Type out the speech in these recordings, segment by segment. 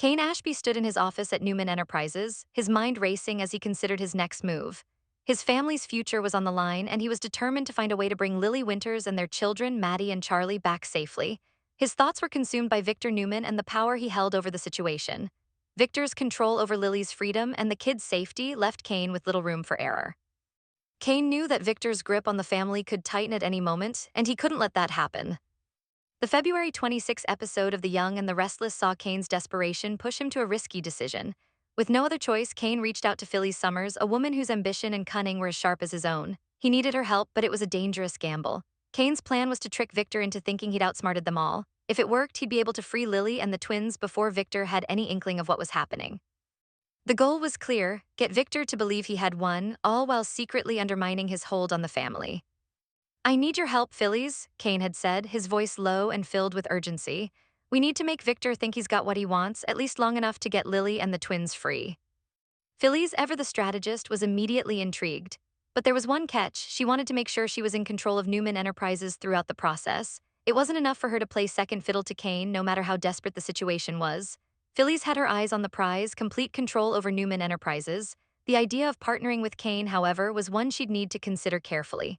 Ashby stood in his office at Newman Enterprises, his mind racing as he considered his next move. His family's future was on the line, and he was determined to find a way to bring Lily Winters and their children, Maddie and Charlie, back safely. His thoughts were consumed by Victor Newman and the power he held over the situation. Victor's control over Lily's freedom and the kids' safety left Kane with little room for error. Kane knew that Victor's grip on the family could tighten at any moment, and he couldn't let that happen. The February 26 episode of The Young and the Restless saw Kane's desperation push him to a risky decision. With no other choice, Kane reached out to Phyllis Summers, a woman whose ambition and cunning were as sharp as his own. He needed her help, but it was a dangerous gamble. Kane's plan was to trick Victor into thinking he'd outsmarted them all. If it worked, he'd be able to free Lily and the twins before Victor had any inkling of what was happening. The goal was clear: get Victor to believe he had won, all while secretly undermining his hold on the family. "I need your help, Phyllis," Kane had said, his voice low and filled with urgency. "We need to make Victor think he's got what he wants, at least long enough to get Lily and the twins free." Phyllis, ever the strategist, was immediately intrigued. But there was one catch: she wanted to make sure she was in control of Newman Enterprises throughout the process. It wasn't enough for her to play second fiddle to Kane, no matter how desperate the situation was. Phyllis had her eyes on the prize: complete control over Newman Enterprises. The idea of partnering with Kane, however, was one she'd need to consider carefully.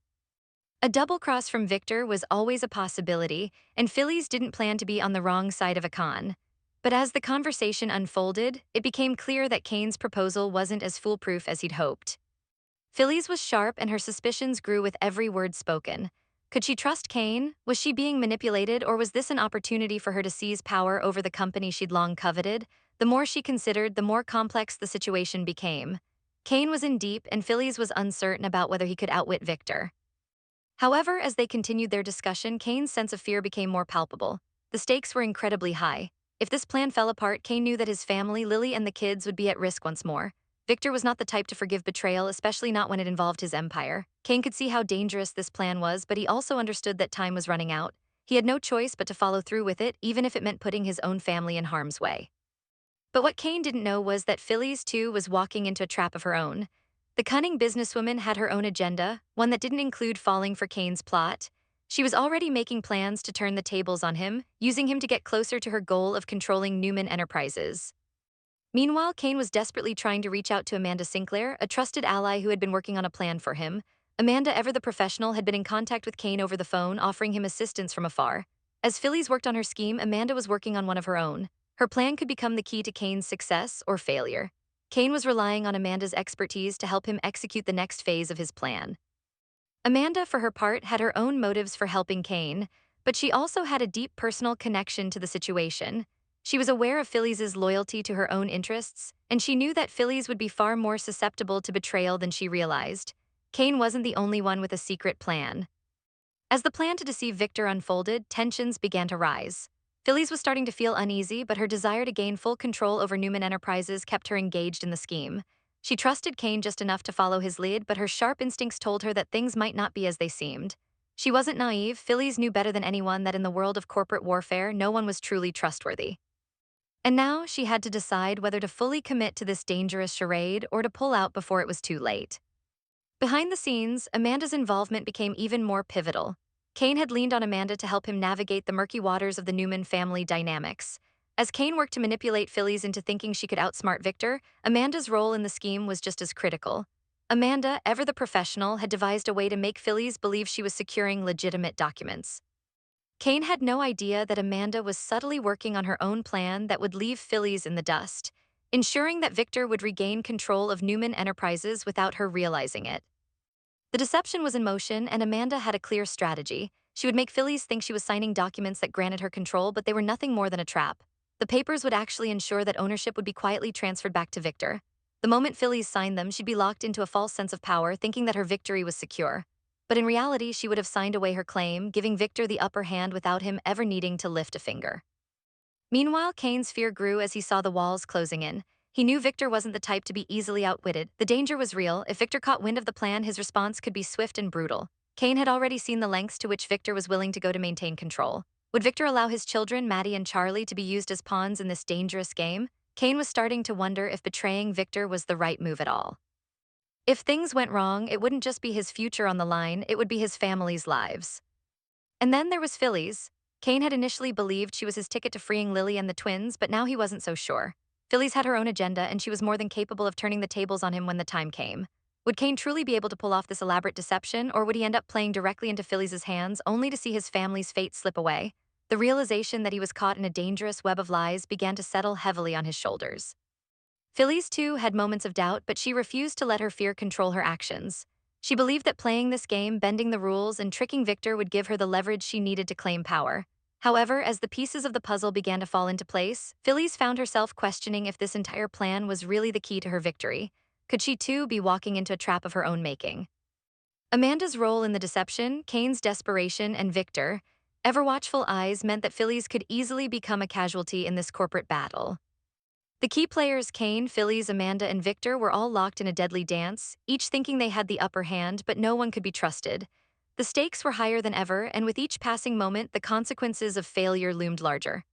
A double cross from Victor was always a possibility, and Phyllis didn't plan to be on the wrong side of a con. But as the conversation unfolded, it became clear that Kane's proposal wasn't as foolproof as he'd hoped. Phyllis was sharp, and her suspicions grew with every word spoken. Could she trust Kane? Was she being manipulated, or was this an opportunity for her to seize power over the company she'd long coveted? The more she considered, the more complex the situation became. Kane was in deep, and Phyllis was uncertain about whether he could outwit Victor. However, as they continued their discussion, Kane's sense of fear became more palpable. The stakes were incredibly high. If this plan fell apart, Kane knew that his family, Lily and the kids, would be at risk once more. Victor was not the type to forgive betrayal, especially not when it involved his empire. Kane could see how dangerous this plan was, but he also understood that time was running out. He had no choice but to follow through with it, even if it meant putting his own family in harm's way. But what Kane didn't know was that Phyllis, too, was walking into a trap of her own. The cunning businesswoman had her own agenda, one that didn't include falling for Kane's plot. She was already making plans to turn the tables on him, using him to get closer to her goal of controlling Newman Enterprises. Meanwhile, Kane was desperately trying to reach out to Amanda Sinclair, a trusted ally who had been working on a plan for him. Amanda, ever the professional, had been in contact with Kane over the phone, offering him assistance from afar. As Phyllis worked on her scheme, Amanda was working on one of her own. Her plan could become the key to Kane's success or failure. Kane was relying on Amanda's expertise to help him execute the next phase of his plan. Amanda, for her part, had her own motives for helping Kane, but she also had a deep personal connection to the situation. She was aware of Phyllis's loyalty to her own interests, and she knew that Phyllis would be far more susceptible to betrayal than she realized. Kane wasn't the only one with a secret plan. As the plan to deceive Victor unfolded, tensions began to rise. Phyllis was starting to feel uneasy, but her desire to gain full control over Newman Enterprises kept her engaged in the scheme. She trusted Kane just enough to follow his lead, but her sharp instincts told her that things might not be as they seemed. She wasn't naive. Phyllis knew better than anyone that in the world of corporate warfare, no one was truly trustworthy. And now she had to decide whether to fully commit to this dangerous charade or to pull out before it was too late. Behind the scenes, Amanda's involvement became even more pivotal. Kane had leaned on Amanda to help him navigate the murky waters of the Newman family dynamics. As Kane worked to manipulate Phyllis into thinking she could outsmart Victor, Amanda's role in the scheme was just as critical. Amanda, ever the professional, had devised a way to make Phyllis believe she was securing legitimate documents. Kane had no idea that Amanda was subtly working on her own plan that would leave Phyllis in the dust, ensuring that Victor would regain control of Newman Enterprises without her realizing it. The deception was in motion, and Amanda had a clear strategy. She would make Phyllis think she was signing documents that granted her control, but they were nothing more than a trap. The papers would actually ensure that ownership would be quietly transferred back to Victor. The moment Phyllis signed them, she'd be locked into a false sense of power, thinking that her victory was secure. But in reality, she would have signed away her claim, giving Victor the upper hand without him ever needing to lift a finger. Meanwhile, Kane's fear grew as he saw the walls closing in. He knew Victor wasn't the type to be easily outwitted. The danger was real. If Victor caught wind of the plan, his response could be swift and brutal. Kane had already seen the lengths to which Victor was willing to go to maintain control. Would Victor allow his children, Maddie and Charlie, to be used as pawns in this dangerous game? Kane was starting to wonder if betraying Victor was the right move at all. If things went wrong, it wouldn't just be his future on the line, it would be his family's lives. And then there was Phyllis. Kane had initially believed she was his ticket to freeing Lily and the twins, but now he wasn't so sure. Phyllis had her own agenda, and she was more than capable of turning the tables on him when the time came. Would Kane truly be able to pull off this elaborate deception, or would he end up playing directly into Phyllis's hands, only to see his family's fate slip away? The realization that he was caught in a dangerous web of lies began to settle heavily on his shoulders. Phyllis, too, had moments of doubt, but she refused to let her fear control her actions. She believed that playing this game, bending the rules, and tricking Victor would give her the leverage she needed to claim power. However, as the pieces of the puzzle began to fall into place, Phyllis found herself questioning if this entire plan was really the key to her victory. Could she, too, be walking into a trap of her own making? Amanda's role in the deception, Kane's desperation, and Victor, ever watchful eyes meant that Phyllis could easily become a casualty in this corporate battle. The key players Kane, Phyllis, Amanda, and Victor were all locked in a deadly dance, each thinking they had the upper hand, but no one could be trusted. The stakes were higher than ever, and with each passing moment, the consequences of failure loomed larger.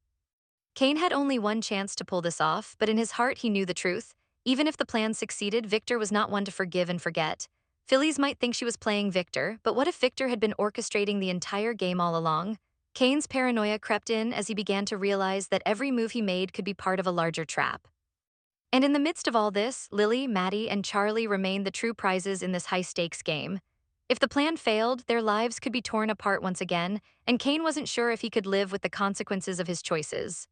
Kane had only one chance to pull this off, but in his heart he knew the truth. Even if the plan succeeded, Victor was not one to forgive and forget. Phyllis might think she was playing Victor, but what if Victor had been orchestrating the entire game all along? Kane's paranoia crept in as he began to realize that every move he made could be part of a larger trap. And in the midst of all this, Lily, Maddie, and Charlie remained the true prizes in this high-stakes game. If the plan failed, their lives could be torn apart once again, and Kane wasn't sure if he could live with the consequences of his choices.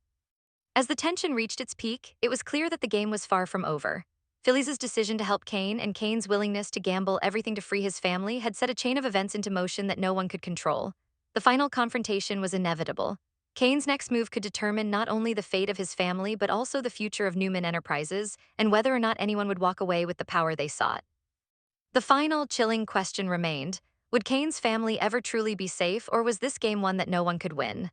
As the tension reached its peak, it was clear that the game was far from over. Phyllis's decision to help Kane and Kane's willingness to gamble everything to free his family had set a chain of events into motion that no one could control. The final confrontation was inevitable. Kane's next move could determine not only the fate of his family but also the future of Newman Enterprises and whether or not anyone would walk away with the power they sought. The final, chilling question remained: would Kane's family ever truly be safe, or was this game one that no one could win?